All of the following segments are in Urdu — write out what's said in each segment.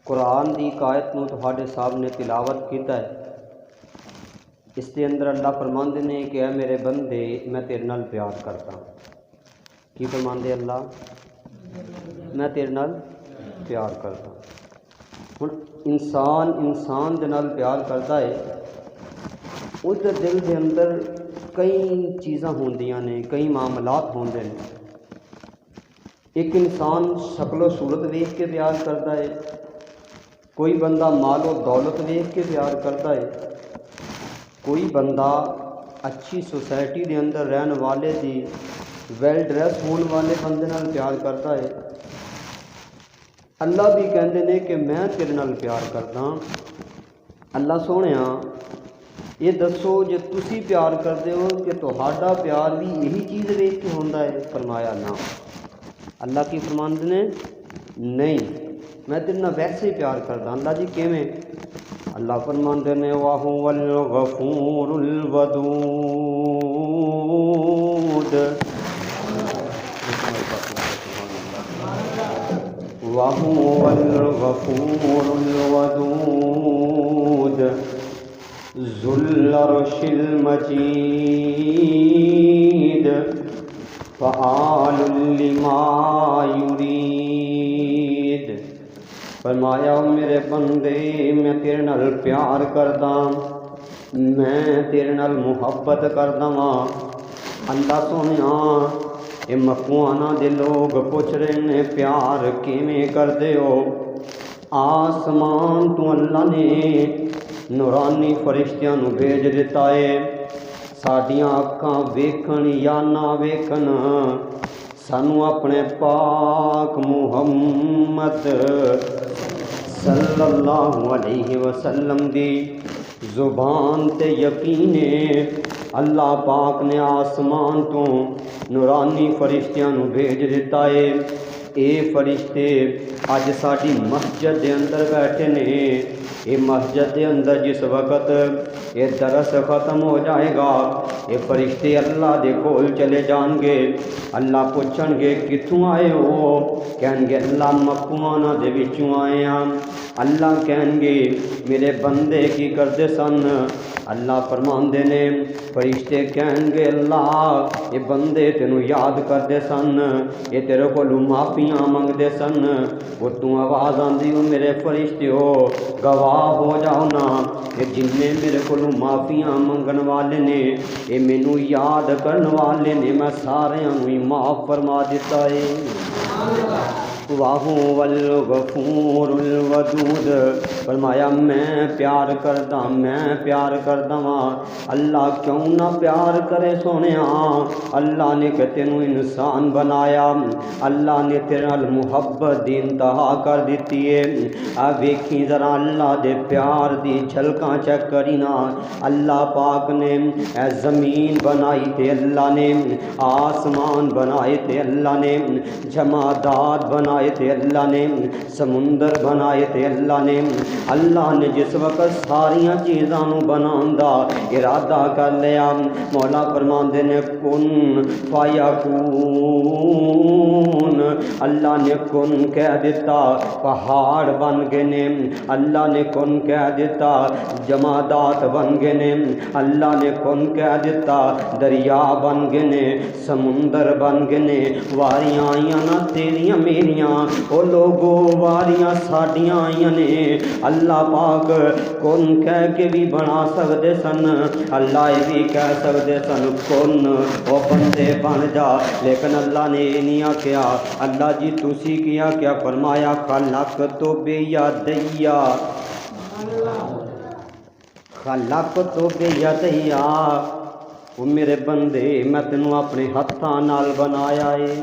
قرآن دی ایک آیت نو تہاڈے سامنے تلاوت کیتا ہے۔ اس دے اندر اللہ فرماندے نے کہ اے میرے بندے میں تیرے نال پیار کرتا ہوں۔ کی فرماندے اللہ؟ میں تیرے نال پیار کرتا ہوں۔ ہن انسان دے نال پیار کرتا ہے، اس دے دل دے اندر کئی چیزاں ہوندیاں نے، کئی معاملات ہوندے نے۔ ایک انسان شکل و صورت ویکھ کے پیار کرتا ہے، کوئی بندہ مال و دولت ویکھ کے پیار کرتا ہے، کوئی بندہ اچھی سوسائٹی دے اندر رہن والے دی ویل ڈریس ہون والے بندے نال پیار کرتا ہے۔ اللہ بھی کہندے نے کہ میں تیرے نال پیار کردا ہاں۔ اللہ سونیاں یہ دسو جے تسی پیار کردے ہو کہ تہاڈا پیار بھی یہی چیز ویکھ کے ہوندا ہے؟ فرمایا نہ۔ اللہ کی فرماندے نے نہیں، میں تیرے نال ویسے ہی پیار کردا۔ اللہ جی کیویں؟ اللہ فرماندے نے وَهُوَ الْغَفُورُ الْوَدُودُ، وَهُوَ الْغَفُورُ الْوَدُودُ ذُو الْعَرْشِ الْمَجِيدُ فَعَالٌ لِمَا يُرِيدُ۔ فرمایا میرے بندے میں تیرے نال پیار کردا، میں تیرے نال محبت کردا واں۔ اللہ سونیا یہ مکوانا دے لوگ پوچھ رہے نے پیار کیویں کردے ہو؟ آسمان تو اللہ نے نورانی فرشتیاں نو بھیج دیتا ہے، ساڈیاں اکھاں ویکھن یا نہ ویکھن، سانو اپنے پاک محمد صلی اللہ علیہ وسلم دی زبان تے یقین ہے۔ اللہ پاک نے آسمان تو نورانی فرشتیاں نو بھیج دیتا ہے۔ اے فرشتے اج ساڈی مسجد دے اندر بیٹھے نے۔ یہ مسجد دے اندر جس وقت یہ درس ختم ہو جائے گا، یہ فرشتے اللہ دے کول چلے جان گے۔ اللہ پوچھن گے کتھوں آئے ہو؟ کہن گے اللہ مکوانا دے وچوں آئے ہاں۔ اللہ کہن گے میرے بندے کی کردے سن؟ اللہ فرماندے نے فرشتے کہن گے اللہ یہ بندے تینوں یاد کردے سن، یہ تیرے کولوں معافیاں منگدے سن۔ وہ تو آواز آندی ہو میرے فرشتے ہو گواہ ہو جاؤ نا، یہ جننے میرے کولوں معافیاں منگن والے نے، یہ مینوں یاد کرن والے نے، میں ساریاں نوں ہی معاف فرما دیتا ہے۔ وَهُوَ الْغَفُورُ الْوَدُودُ، فرمایا میں پیار کردا، میں پیار کردا واں۔ اللہ کیوں نہ پیار کرے سونیا؟ اللہ نے کہ تینوں انسان بنایا، اللہ نے تیرے نال محبت دی انتہا کر دیتی ہے۔ ویکھی ذرا اللہ دے پیار دی جھلکاں چیک کری نا۔ اللہ پاک نے اے زمین بنائی تے اللہ نے، آسمان بنائے تے اللہ نے، جمادات بنائے تے اللہ نے، سمندر بنائے تے اللہ نے۔ اللہ نے جس وقت ساریاں چیزاں نو بنان دا ارادہ کر لیا، مولا فرماندے نے کن فیکون، اللہ نے کن کہہ دیتا پہاڑ بن گئے نے، اللہ نے کن کہہ دیتا جمادات بن گئے نے، اللہ نے کن کہہ دیتا دریا بن گئے نے، سمندر بن گئے نے۔ واریاں آئیاں نا تیریاں میریاں، او لوگو واریاں ساڈیاں آئیاں نے۔ اللہ پاک کن کہہ کے بھی بنا سکدے سن، اللہ یہ بھی کہہ سکدے سن کن او بندے بن جا، لیکن اللہ نے یہ نہیں آکھیا۔ اللہ جی تسی کیا کیا فرمایا خلق تو بے یدیا، خلق تو بے یدیا، او میرے بندے میں تینوں اپنے ہتھاں نال بنایا ہے۔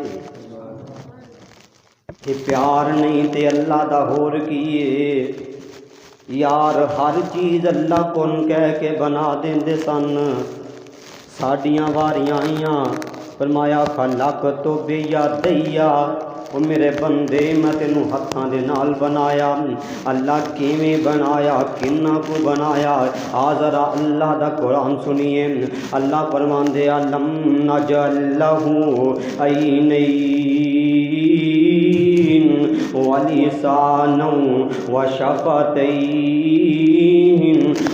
یہ پیار نہیں تے اللہ دا ہور کیے؟ یار ہر چیز اللہ کن کہہ کے بنا دیندے سن، ساڈیاں واریاں آئیاں، فرمایا خلق تو بے یدیا، او میرے بندے میں تینوں ہتھاں دے نال بنایا۔ اللہ کیویں بنایا؟ کناں کو بنایا؟ ذرا اللہ دا قرآن سنیے۔ اللہ فرماندے لم نجعل لہ عینین، ولسانا وشفتين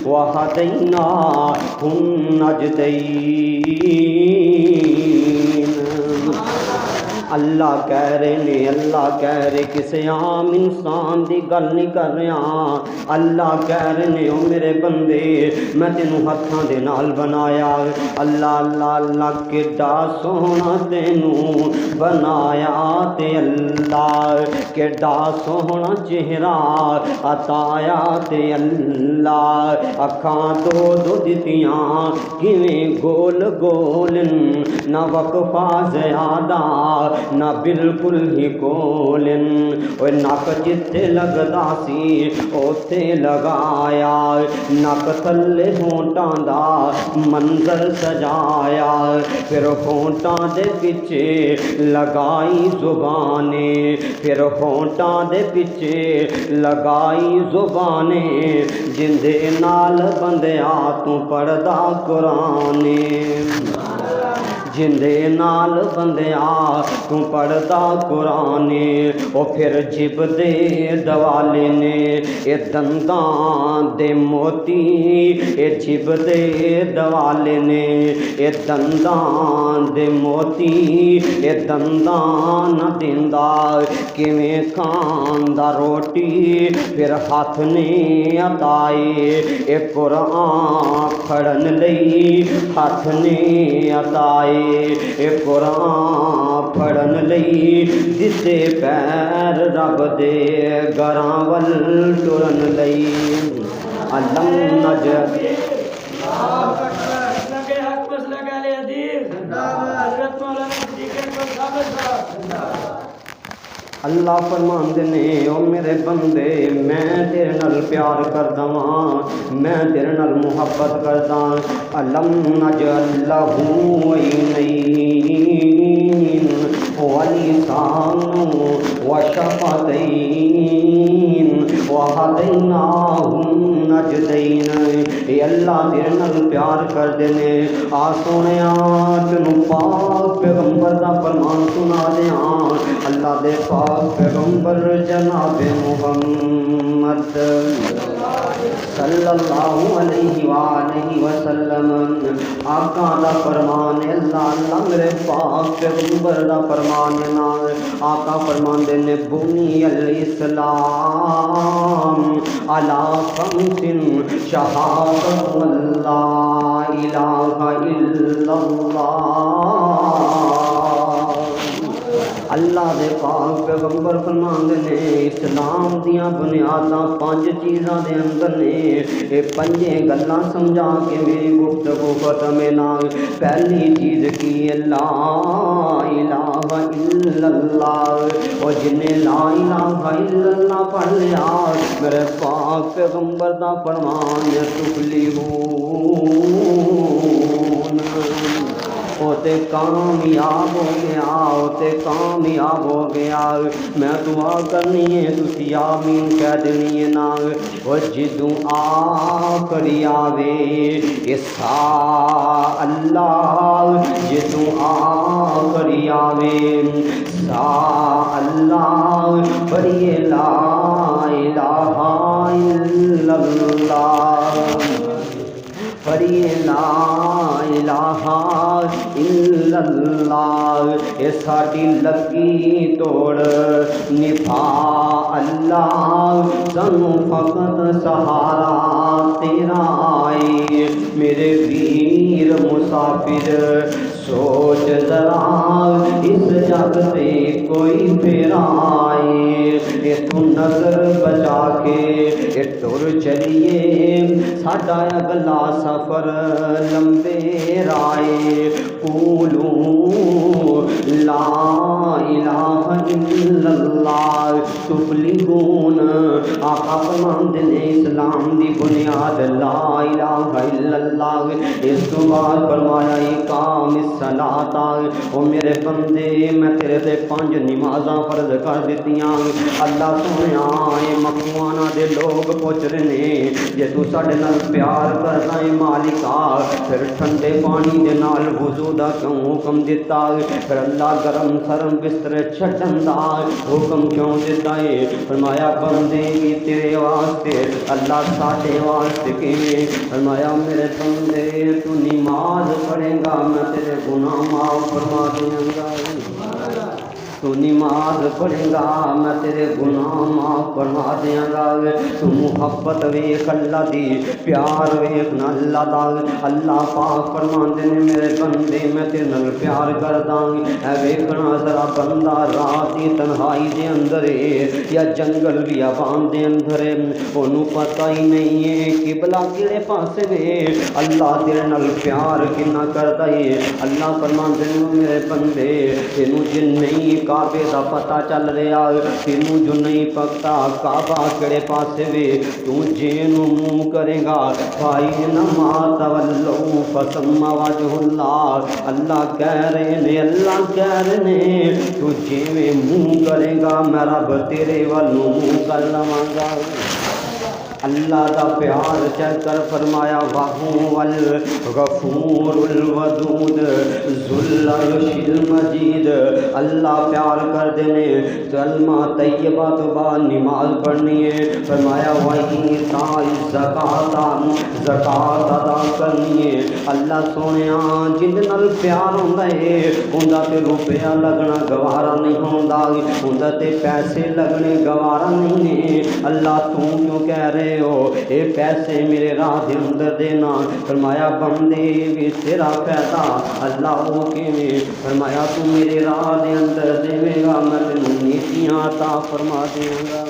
وهديناه النجدين۔ اللہ کہہ رہے نے، اللہ کہہ رہے کسے عام انسان دی گل نہیں کر رہا، اللہ کہہ رہے نے او میرے بندے میں تینوں ہتھاں دے نال بنایا، اللہ اللہ اللہ کیڈا سوہنا تینوں بنایا، تے اللہ کیڈا سوہنا چہرہ عطایا، تے اللہ اکھاں دو دو دتیاں کیویں گول گول، نہ وقفہ زیادہ نہ بالکل ہی کولن، اوے نک جتھے لگدا سی اوتھے لگایا، نک تھلے ہونٹاں دا منظر سجایا، پھر ہونٹاں دے پیچھے لگائی زبانیں، پھر ہونٹاں دے پیچھے لگائی زبانیں، جندے نال بندیا تو پڑھدا قرآن، جندے نال بندیا تو پڑھدا قرآن، او پھر جب دے دوالے نے اے دنداں دے موتی، اے جب دے دوالے نے اے دنداں دے موتی، اے دنداں نہ دیندا کیویں کھاندا روٹی، پھر ہاتھ نے عطائے اے قرآن پڑھن لئی، ہاتھ نے عطائے اے قرآن پڑھن لئی، دتے پیر رب دے گھراں ول ٹرن لئی، علم نجد اللہ فرماندے نے او میرے بندے میں تیرے نال پیار کردا واں، میں تیرے نال محبت کردا، علم نجعل لہ عینین ولسان وشفتین وہدیناہ النجدین، اے اللہ تیرے نال پیار کردے نے، آ سونیا تینوں پاک پیغمبر دا فرمان سنا دیاں، اللہ دے پاک پیغمبر جناب محمد صلی اللہ علیہ وآلہ وسلم، آقا دا فرمان اللہ اللہ میرے پاک پیغمبر دا فرمان نا، آقا فرمان دے نے بنی الاسلام علی خمس شہادت لا الہ الا اللہ، اللہ دے پاک پیغمبر فرماندے نے اسلام دیاں بنیاداں 5 چیزاں دے اندر نے، اے 5 گلاں سمجھا کے میری گفتگو ختم نہ، پہلی چیز کی لا الہ الا اللہ، اور جن نے لا الہ الا اللہ پڑھ لیا میرے پاک پیغمبر دا فرمان تفلحون، وہ تے کامیاب ہو گیا، وہ تے کامیاب ہو گیا، میں دعا کرنی ہے تسی آمین کہہ دینی ہے نا، وہ جدوں آخری آوے اسا اللہ، جدوں آخری آوے سا اللہ، پڑھیے لا الہ الا اللہ، پڑھیے لا الہ الا اللہ، اے ساڈی لگی توڑ نبھا اللہ، سانوں فقط سہارا تیرا آئے، میرے ویر مسافر سوچ ذرا اس جگ تے کوئی پھیرا آئے، اے تو نظر بچا کے اے ٹر چلیے، ساڈا اگلا سفر لمبے رائے، قولو لا الہ الا اللہ تفلحون، آقا فرماندے نے اسلام دی بنیاد لا الہ الا اللہ، اس تو بعد فرمایا اقام الصلاۃ، او میرے بندے میں تیرے تے 5 نمازاں فرض کر دتیاں، اللہ سونیا اے مکوانا دے لوگ پوچھ رہے نے جے تو ساڈے نال پیار کردا اے مالکا پھر ٹھنڈے پانی دے نال وضو دا کیوں حکم دیتا ہے؟ پھر اللہ گرم سرم بستر چھڈن دا حکم کیوں دیتا ہے؟ فرمایا بندے کی تیرے واسطے، اللہ ساڈے واسطے کیویں؟ فرمایا میرے بندے تو نماز پڑھے گا میں تیرے گناہ معاف فرما دوں گا، تو نماز پڑھے گا میں تیرے گناہ معاف فرما دیاں گا، تو محبت ویکھ اللہ دی، پیار ویکھ نہ اللہ دا۔ اللہ پاک فرماندے نے میرے بندے میں تیرے نال پیار کردا، اے ویکھنا ذرا بندہ رات دی تنہائی دے اندر ہے یا جنگل بیابان دے اندر ہے، اونوں پتہ ہی نہیں ہے قبلہ کیڑے پاسے وے، اللہ تیرے نال پیار کنا کردا ہے۔ اللہ فرماندے نے میرے بندے تینوں جے نہیں کعبے دا پتہ چل رہا، تینوں جو نہیں پکتا کعبہ کیڑے پاسے وے، تو جینوں منہ کرے گا فَإِنَّمَا تَوَلَّوْا فَثَمَّ وَجْهُ اللَّهِ، اللہ کہہ رہے نے، اللہ کہہ رہے نے تو جیویں منہ کرے گا میں رب تیرے والوں منہ کر لواں گا۔ اللہ دا پیار چل کر فرمایا وَهُوَ الْغَفُورُ الْوَدُودُ ذُو الْعَرْشِ الْمَجِيدُ، اللہ پیار کر دینے، کلمہ طیبہ تو بعد نماز پڑھنی ہے، فرمایا وَإِيتَاءِ الزَّکَاةَ زکات ادا کرنی ہے۔ اللہ سونیا جن نال پیار ہوندا ہے اوندا تے روپیہ لگنا گوارا نہیں ہوندا، اوندا تے پیسے لگنے گوارا نہیں ہے۔ اللہ تو کیوں کہہ رہے ہو اے پیسے میرے راہ دے اندر دینا؟ فرمایا بندے بھی تیرا فائدہ اللہ وہ کیویں؟ فرمایا تو میرے راہ دے اندر دے گا میں تینوں نیکیاں عطا فرما دیاں گا۔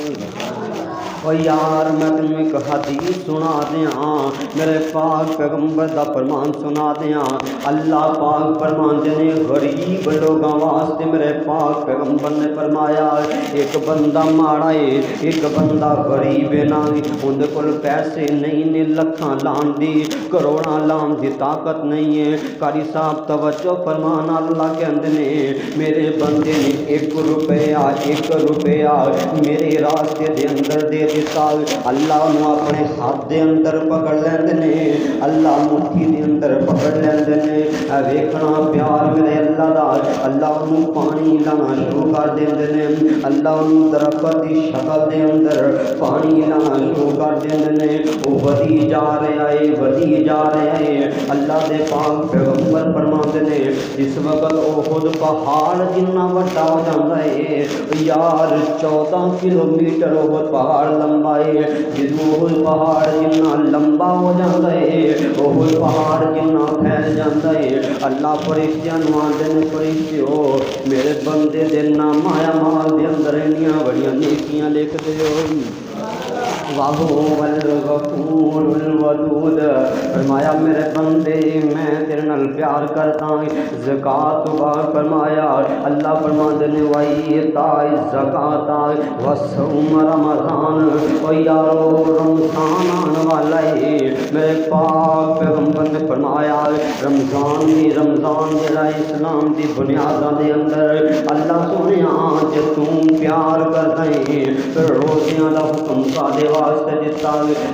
او یار میں تینوں ایک حدیث سنا دیاں، میرے پاک پیغمبر دا فرمان سنا دیاں۔ اللہ پاک فرماندے نے غریب لوگاں واسطے میرے پاک پیغمبر نے فرمایا ایک بندہ ماڑا ہے، ایک بندہ غریب ہے، نہ اون دے کول پیسے نہیں نے، لکھاں لان دی کروڑاں لان دی طاقت نہیں ہے۔ قاری صاحب توجہ فرمان، اللہ کہندے نے میرے بندے نے ایک روپیہ میرے راستے دے اندر دے دیتا، اللہ انہوں اپنے ہاتھ دے اندر پکڑ لیندے نے، اللہ مٹھی دے اندر پکڑ لیندے نے۔ اے ویکھنا پیار میرے اللہ دا، اللہ انہوں پانی لانا شروع کر دیندے نے، اللہ انہوں درخت دی شکل دے اندر پانی لانا شروع کر دیندے نے، وہ ودی جا رہا ہے، ودی جا رہا ہے۔ اللہ دے پاک پیغمبر فرماندے نے جس وقت احد پہاڑ جنہ وڈا ہو جاندا ہے، یار 14 کلومیٹر احد پہاڑ لمبا ہے، جدوں احد پہاڑ جنہ لمبا ہو جاندا ہے، احد پہاڑ جنہ پھیل جاندا ہے، اللہ فرشتیاں نوں آندے نے فرشتیو میرے بندے دے نام آیا مال دے اندر انیاں بڑیاں نیکیاں لکھ دیو۔ وَهُوَ الْغَفُورُ الْوَدُودُ، فرمایا میرے بندے میں تیرے نال پیار کرتا ہوں۔ زکات تو بعد فرمایا اللہ فرماندے نے وَإِيتَاءِ الزَّکَاةَ وَصَوْمَ رمضان، او یارو رمضان آنے والا ہے، میرے پاک پیغمبر نے فرمایا رمضان جڑا اسلام دی بنیاداں دے اندر اللہ سونیا جے تم پیار کردا ہے پھر روزیاں دا حکم ساڈے واسطے دیتا،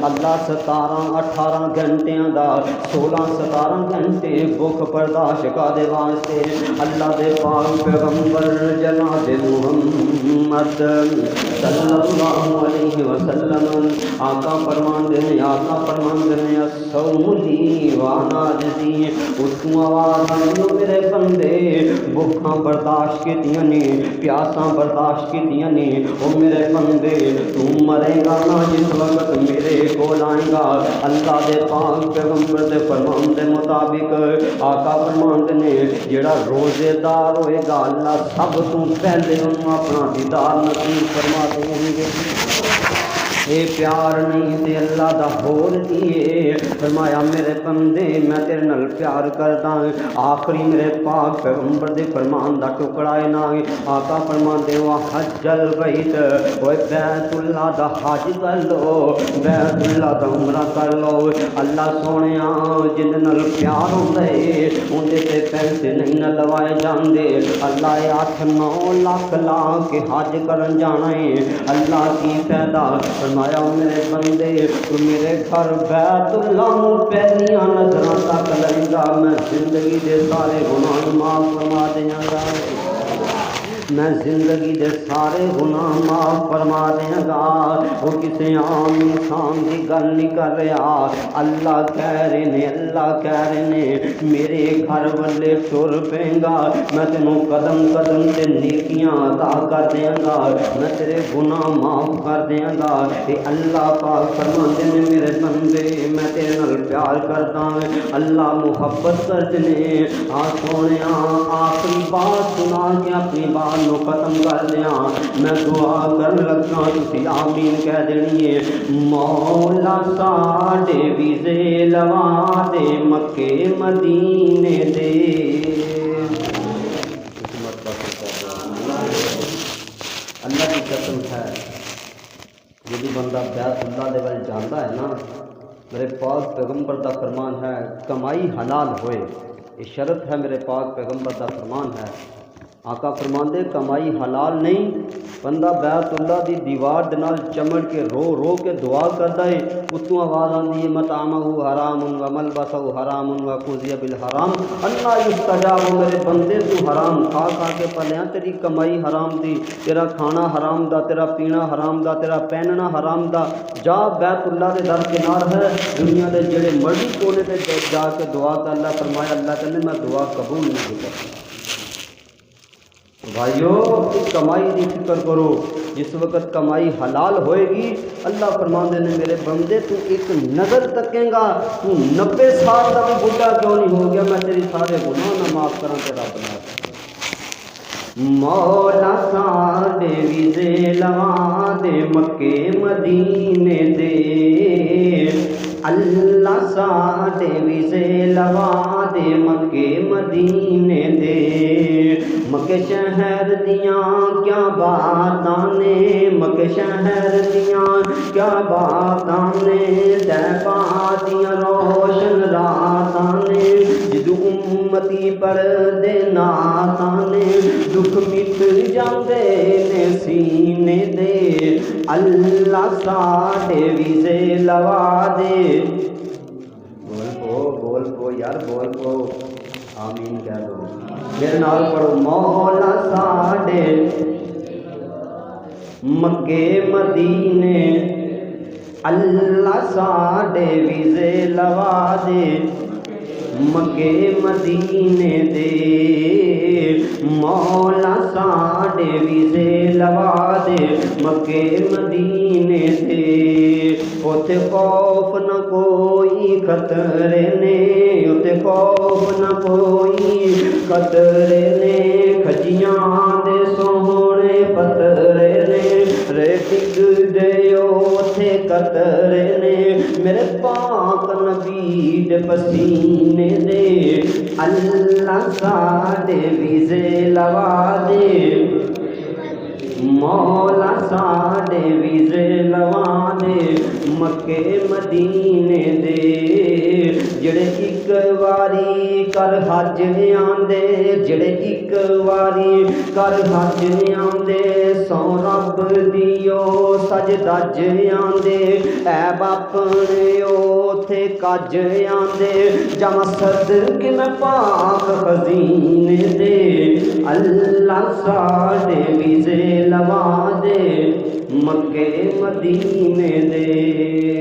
اللہ 17-18 گھنٹیاں دا 16-17 گھنٹے بھوک برداشت کرنے واسطے اللہ دے پاک پیغمبر جناب محمد صلی اللہ علیہ وسلم آقا فرماندے نے الصوم لی وانا اجزی، اتوں آواز آئی میرے بندے بھوکاں برداشت کیتیاں نے، پیاساں برداشت کیتیاں نے، او میرے بندے تو مرے گا نہ جس وقت میرے کول آئے گا۔ اللہ دے پاک پیغمبر دے فرمان دے مطابق آقا فرماندے نے جڑا روزے دار ہوئے گا اللہ سب تو پہلے انہوں اپنا دیدار نصیب فرما دیں گے۔ اے پیار نہیں تے اللہ دا ہول دیے، فرمایا میرے بندے میں تیرے نال پیار کردا ہوں۔ آخری میرے پاک پیغمبر دے فرمان دا ٹکڑا ہے نا، آقا فرماندے وا حج البیت، اوے بیت اللہ دا حج کر لو، بیت اللہ دا عمرہ کر لو۔ اللہ سونیا جن نال پیار ہوندا ہے اون دے تے پیسے نہیں نہ لوائے جاندے، اللہ 8-9 لاکھ لا کے حج کرن جانا ہے، اللہ کی فائدہ فرمایا میرے بندے تو میرے گھر بیت اللہ نو پہلیاں نظراں تک لیندا میں زندگی دے سارے گناہ معاف فرما دیاں گا میں زندگی دے سارے گناہ معاف فرما دیاں گا وہ کسی عام انسان دی گل نہیں کر رہا اللہ کہہ رہے نے اللہ کہہ رہے نے میرے گھر والے ٹر پیں گا میں تینوں قدم قدم تے نیکیاں عطا کر دیاں گا میں تیرے گناہ معاف کر دیاں گا اے اللہ پاک فرماندے نے میرے بندے میں تیرے نال پیار کردا اللہ محبت کرتے نے سونیا آخری بات سنا کے اپنی بات نو ختم کر دیا میں دعا کر لگا تسی آمین کہہ دینی ہے مولا ساڈے ویزے لوا دے مکے مدینے دے اللہ کی قسم ہے جدی بندہ بیت اللہ دے ول جاندا ہے نا میرے پاک پیغمبر دا فرمان ہے کمائی حلال ہوئے یہ شرط ہے میرے پاک پیغمبر دا فرمان ہے آقا فرماندے کمائی حلال نہیں بندہ بیت اللہ دی دیوار دے نال چمڑ کے رو رو کے دعا کردا ہے اتوں آواز آندی ہے مطعمہ حرام و ملبسہ حرام و غذی بالحرام اللہ یستجاب میرے بندے تو حرام کھا کھا کے پلیاں تیری کمائی حرام دی تیرا کھانا حرام دا تیرا پینا حرام دا تیرا پہننا حرام دا جا بیت اللہ دے در کنار ہے دنیا دے جڑے مرضی کونے تے جا کے دعا کر اللہ فرمایا اللہ کہنے میں دعا قبول نہیں کرتا بھائیو کمائی کی فکر کرو جس وقت کمائی حلال ہوئے گی اللہ فرماندے نے میرے بندے تو ایک نظر تکیں گا تو 90 سال کا بھی بڈھا کیوں نہیں ہو گیا میں تیری سارے گناہ نہ معاف کراں تیرا بنا مولا ساڈے ویزے لوا دے مکے مدینے دے اللہ ساڈے ویزے لوا دے مکے مدینے دے مکے شہر دیاں کیا باتاں نے مکے شہر دیاں کیا باتاں نے طیبہ دیاں روشن راتاں نے جدو امتی پڑھدے نعتاں نے دکھ مٹ جاندے نے سینے دے اللہ ساڈے ویزے لوا دے بول پو یار بول پو آمین کہہ دو میرے نال پڑھو مولا ساڈے مکے مدینے اللہ ساڈے ویزے لوا دے مکے مدینے دے مولا ساڈے ویزے لوا دے مکے مدینے دے اوتھے خوف نہ کوئی خطرے نے اوتھے خوف نہ کوئی خطرے نے کھجیاں دے سوہنے پترے نے رے ڈگ دے اوتھے قطرے نے میرے پاک نبی دے پسینے دے اللہ ساڈے ویزے لوا دے مولا ساڈے ویزے لوا دے مکے مدینے دے جڑے ایک واری کر حج آندے جڑے ایک واری کر حج آندے سو رب دیو سج دج آندے عیب اپنے اوتھے کج آندے جمع صدق میں پاک خزینے دے اللہ ساڈے ویزے لوا دے مکے مدینے دے